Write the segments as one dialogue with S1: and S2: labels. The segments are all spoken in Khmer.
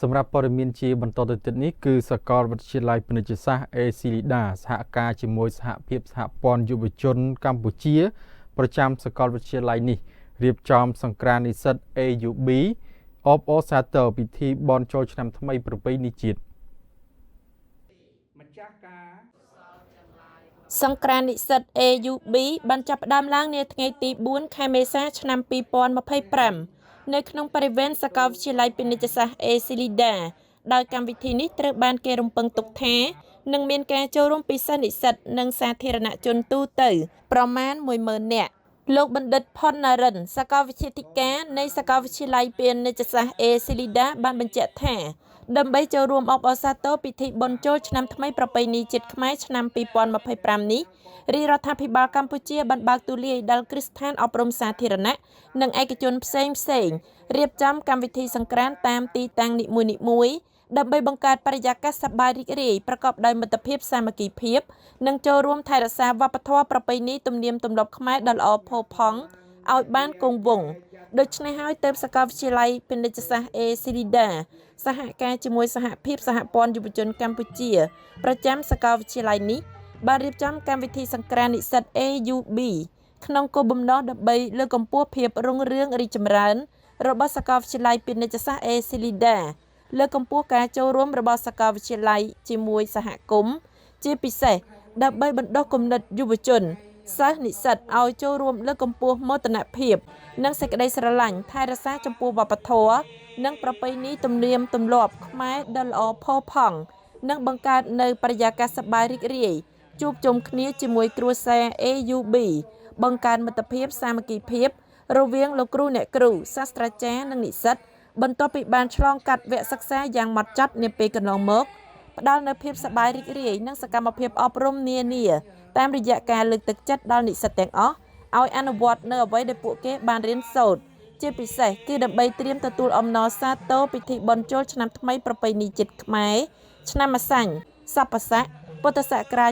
S1: សម្រាប់ព័ត៌មានជាបន្តទៅទៀតនេះគឺសាកលវិទ្យាល័យពាណិជ្ជសាស្ត្រ ACLIDA សហការជាមួយសហភាពសហព័ន្ធយុវជនកម្ពុជាប្រចាំសាកលវិទ្យាល័យនេះរៀបចំសង្ក្រាន្តនិស្សិត AUB អបអរសាទរពិធីបុណ្យចូលឆ្នាំថ្មីប្រពៃណីជាតិ
S2: សង្ក្រាន្តនិស្សិត AUB បានចាប់ផ្ដើមឡើងនាថ្ងៃទី4ខែមេសាឆ្នាំ2025នៅក្នុងបរិវេណសាកលវិទ្យាល័យពាណិជ្ជសាស្ត្រ ACLIDA ដោយកម្មវិធីនេះត្រូវបានគេរំពឹងទុកថានឹងមានការចូលរួមពីសិស្សនិស្សិតនិងសាធារណជនទូទៅប្រមាណ 10,000 នាក់លោកបណ្ឌិតផុនណារិនសាកលវិទ្យាធិការនៃសាកលវិទ្យាល័យពាណិជ្ជសាស្ត្រ ACLIDA បានបញ្ជាក់ថាដើម្បីចូលរួមអបអរសាទរពិធីបុណ្យចូលឆ្នាំថ្មីប្រពៃណីជាតិខ្មែរឆ្នាំ2025នេះរាជរដ្ឋាភិបាលកម្ពុជាបានបើកទូលាយដល់គ្រឹះស្ថានអប់រំសាធារណៈនិងឯកជនផ្សេងៗរៀបចំកម្មវិធីសង្ក្រាន្តតាមទីតាំងនីមួយៗដើម្បីបង្កើតបរិយាកាសសប្បាយរីករាយប្រកបដោយមិត្តភាពសាមគ្គីភាពនិងចូលរួមថែរក្សាវប្បធម៌ប្រពៃណីទំនៀមទម្លាប់ខ្មែរដ៏ល្អផូរផង់ឲ្យបានគង់វង្សដូច្នេះហើយទើបសាកលវិទ្យាល័យពាណិជ្ជសាស្ត្រ ACLIDA សហការជាមួយសហភាពសហព័ន្ធយុវជនកម្ពុជាប្រចាំសាកលវិទ្យាល័យនេះបានរៀបចំកម្មវិធីសង្ក្រាន្តនិស្សិត AUB ក្នុងគោលបំណងដើម្បីលើកកម្ពស់ភាពរុងរឿងរីកចម្រើនរបស់សាកលវិទ្យាល័យពាណិជ្ជសាស្ត្រ ACLIDA លើកកម្ពស់ការចូលរួមរបស់សាកលវិទ្យាល័យជាមួយសហគមន៍ជាពិសេសដើម្បីបណ្ដុះគំនិតយុវជនសិស្សនិស្សិតឲ្យចូលរួមលើកកម្ពស់មោទនភាពនិងសេចក្តីស្រឡាញ់ថែរក្សាចំពោះវប្បធម៌និងប្រពៃណីទំនៀមទម្លាប់ខ្មែរដ៏ល្អផូរផង់និងបង្កើតនៅបរិយាកាសសប្បាយរីករាយជួបជុំគ្នាជាមួយគ្រួសារ AUB បង្កើនមិត្តភាពសាមគ្គីភាពរវាងលោកគ្រូអ្នកគ្រូសាស្ត្រាចារ្យនិងនិស្សិតបន្ទាប់ពីបានឆ្លងកាត់វគ្គសិក្សាយ៉ាងម៉ត់ចត់នាពេលកន្លងមកផ្ដល់នូវភាពសប្បាយរីករាយនិងសកម្មភាពអប់រំនានាតាមរយៈការលើកទឹកចិត្តដល់និស្សិតទាំងអស់ឲ្យអនុវត្តនៅអ្វីដែលពួកគេបានរៀនសូត្រជាពិសេសគឺដើម្បីត្រៀមទទួលអំណរសាទរពិធីបុណ្យចូលឆ្នាំថ្មីប្រពៃណីជាតិខ្មែរឆ្នាំម្សាញ់សប្បស័កពុទ្ធសករាជ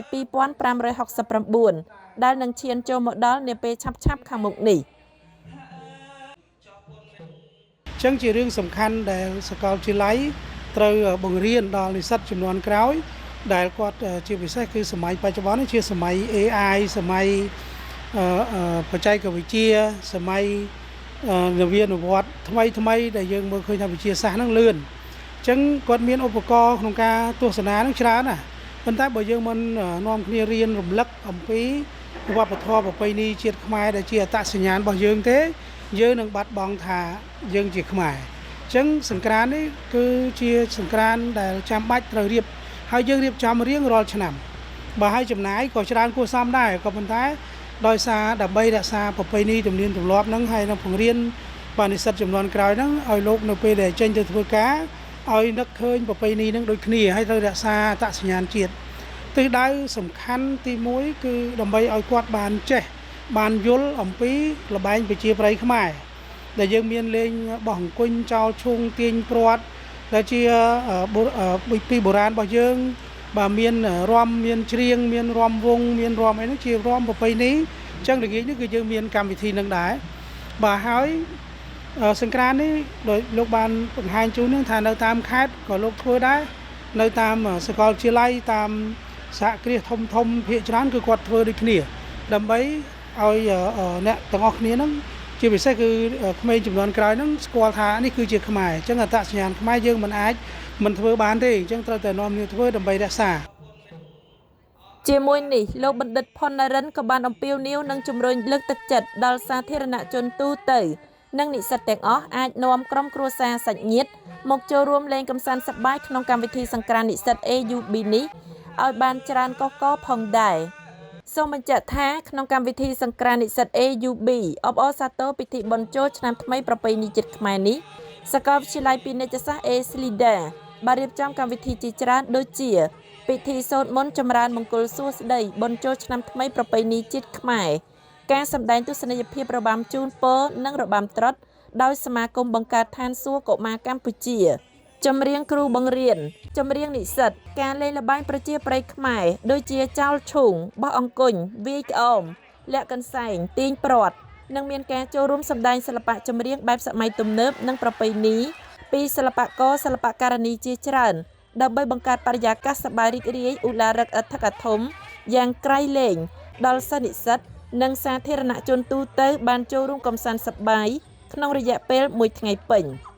S2: 2569ដែលនឹងឈានចូលមកដល់នាពេលឆាប់ៗខាងមុខនេះ
S3: ចឹងជារឿងសំខាន់ដែលសាកលវិទ្យាល័យត្រូវបង្រៀនដល់និស្សិតចំនួនក្រោយដែលគាត់ជាពិសេសគឺសម័យបច្ចុប្បន្ននេះជាសម័យ AI សម័យបច្ចេកវិទ្យាសម័យនវានុវត្តន៍ថ្មីដែលយើងមើលឃើញថាវិទ្យាសាស្ត្រហ្នឹងលឿនអញ្ចឹងគាត់មានឧបករណ៍ក្នុងការទស្សនាហ្នឹងច្រើនណាស់ប៉ុន្តែបើយើងមិននាំគ្នារៀនរំលឹកអំពីវប្បធម៌ប្រពៃណីជាតិខ្មែរដែលជាអត្តសញ្ញាណរបស់យើងទេយើងនឹងបាត់បង់ថាយើងជាខ្មែរអញ្ចឹងសង្ក្រាន្តនេះគឺជាសង្ក្រាន្តដែលចាំបាច់ត្រូវរៀបហើយយើងរៀបចំរៀងរាល់ឆ្នាំបើឲ្យចំណាយក៏ច្រើនគួរសមដែរក៏ប៉ុន្តែដោយសារដើម្បីរក្សាប្រពៃណីទំនៀមទម្លាប់ហ្នឹងហើយនឹងបង្រៀនបាទនិស្សិតចំនួនក្រោយហ្នឹងឲ្យលោកនៅពេលដែលចេញទៅធ្វើការឲ្យនឹកឃើញប្រពៃណីហ្នឹងដូចគ្នាហើយត្រូវរក្សាអត្តសញ្ញាណជាតិទិសដៅសំខាន់ទី1គឺដើម្បីឲ្យគាត់បានចេះបានយល់អំពីល្បែងប្រជាប្រិយខ្មែរដែលយើងមានលេងបោះអង្គញ់ចោលឈូងទាញព្រាត់ដែលជាពីបុរាណរបស់យើងបាទមានរំមានច្រៀងមានរំវង់មានរំអីហ្នឹងជារំប្រពៃណីអញ្ចឹងល្ងាចនេះគឺយើងមានកម្មវិធីនឹងដែរបាទហើយសង្ក្រាន្តនេះដោយលោកបានបង្ហាញជូននឹងថានៅតាមខេត្តក៏លោកធ្វើដែរនៅតាមសាកលវិទ្យាល័យតាមសហគ្រាសធំភាគច្រើនគឺគាត់ធ្វើដូចគ្នាដើម្បីឲ្យអ្នកទាំងអស់គ្នាហ្នឹងជាពិសេសគឺក្មេងចំនួនក្រោយហ្នឹងស្គាល់ថានេះគឺជាខ្មែរអញ្ចឹងអត្តសញ្ញាណខ្មែរយើងមិនអាចមិនធ្វើបានទេអញ្ចឹងត្រូវតែនាំគ្នាធ្វើដើម្បីរក្សា
S2: ជាមួយនេះលោកបណ្ឌិតផុនណារិនក៏បានអំពាវនាវនិងជំរុញលើកទឹកចិត្តដល់សាធារណជនទូទៅនិងនិស្សិតទាំងអស់អាចនាំក្រុមគ្រួសារសាច់ញាតិមកចូលរួមលេងកម្សាន្តសប្បាយក្នុងកម្មវិធីសង្ក្រាន្តនិស្សិត AUB នេះឲ្យបានច្រើនកុះករផងដែរសូមបញ្ជាក់ថាក្នុងកម្មវិធីសង្ក្រាន្តនិស្សិត AUB អបអរសាទរពិធីបុណ្យចូលឆ្នាំថ្មីប្រពៃណីជាតិខ្មែរនេះសាកលវិទ្យាល័យពាណិជ្ជសាស្ត្រ ACLIDA បានរៀបចំកម្មវិធីជាច្រើនដូចជាពិធីសូត្រមន្តចម្រើនមង្គលសួស្តីបុណ្យចូលឆ្នាំថ្មីប្រពៃណីជាតិខ្មែរការសម្ដែងទស្សនីយភាពរបាំជូនពរនិងរបាំត្រុដិដោយសមាគមបង្កើតឋានសួគ៌កុមារកម្ពុជាចម្រៀងគ្រូបង្រៀនចម្រៀងនិស្សិតការលេងល្បែងប្រជាប្រិយខ្មែរដូចជាចោលឈូងបោះអង្គញ់វាយក្អមលាក់កន្សែងទាញព្រាត់និងមានការចូលរួមសម្ដែងសិល្បៈចម្រៀងបែបសម័យទំនើបនិងប្រពៃណី ពីសិល្បករសិល្បករនីជាច្រើនដើម្បីបង្កើតបរិយាកាសសប្បាយរីករាយឧឡារិកអធិកធមយ៉ាងក្រៃលែងដល់សិស្សនិស្សិតនិងសាធារណជនទូទៅបានចូលរួមកម្សាន្តសប្បាយក្នុងរយៈពេល1ថ្ងៃពេញ។